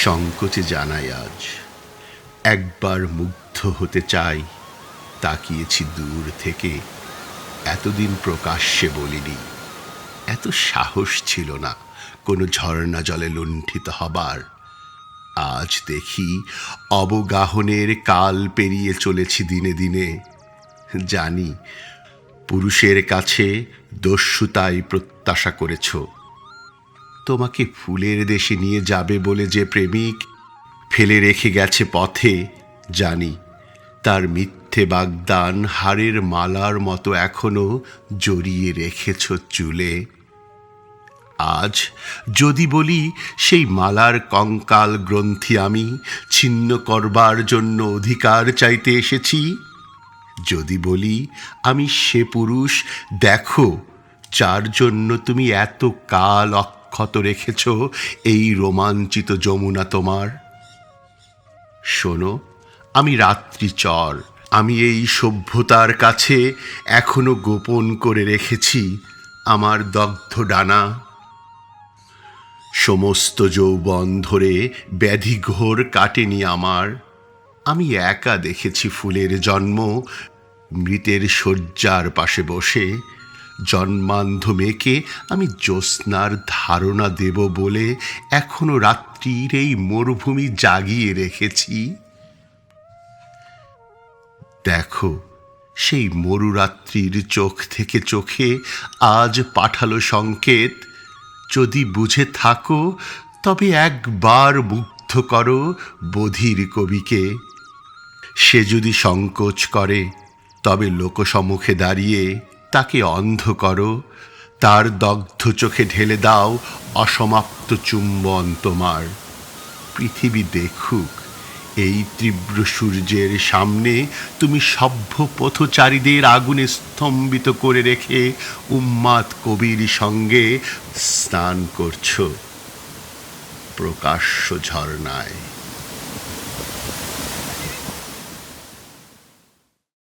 সংকোচে জানাই আজ, একবার মুগ্ধ হতে চাই। তাকিয়েছি দূর থেকে, এতদিন প্রকাশ্যে বলিনি। এত সাহস ছিল না কোনো ঝর্ণা জলে লুণ্ঠিত হবার। আজ দেখি অবগাহনের কাল পেরিয়ে চলেছি দিনে দিনে। জানি পুরুষের কাছে দস্যুতাই প্রত্যাশা করেছ। তোমাকে ফুলের দেশে নিয়ে যাবে বলে যে প্রেমিক ফেলে রেখে গেছে পথে, জানি তার মিথ্যে বাগদান হাড়ের মালার মতো এখনো জড়িয়ে রেখেছ চুলে। আজ যদি বলি সেই মালার কঙ্কাল গ্রন্থি আমি ছিন্ন করবার জন্য অধিকার চাইতে এসেছি, যদি বলি আমি সে পুরুষ দেখো যার জন্য তুমি এত কাল অক্ষত রেখেছ এই রোমাঞ্চিত যমুনা তোমার। শোনো, আমি রাত্রি চর, আমি এই সভ্যতার কাছে এখনো গোপন করে রেখেছি আমার দগ্ধ ডানা। সমস্ত যৌবন ধরে ব্যাধি ঘোর কাটেনি আমার। আমি একা দেখেছি ফুলের জন্ম মৃতের শয্যার পাশে বসে। জন্মান্ধ মেয়েকে আমি জ্যোৎস্নার ধারণা দেব বলে এখনো রাত্রির এই মরুভূমি জাগিয়ে রেখেছি। দেখো সেই মরুরাত্রির চোখ থেকে চোখে আজ পাঠালো সংকেত। যদি বুঝে থাকো তবে একবার মুগ্ধ করো বধির কবিকে। সে যদি সংকোচ করে তবে লোকসম্মুখে দাঁড়িয়ে তাকে অন্ধ করো। তার দগ্ধ চোখে ঢেলে দাও অসমাপ্ত চুম্বন তোমার। পৃথিবী দেখুক এই তীব্র সূর্যের সামনে তুমি সভ্য পথচারীদের আগুনে স্তম্ভিত করে রেখে উন্মাদ কবির সঙ্গে স্নান করছো প্রকাশ্য ঝর্ণায়।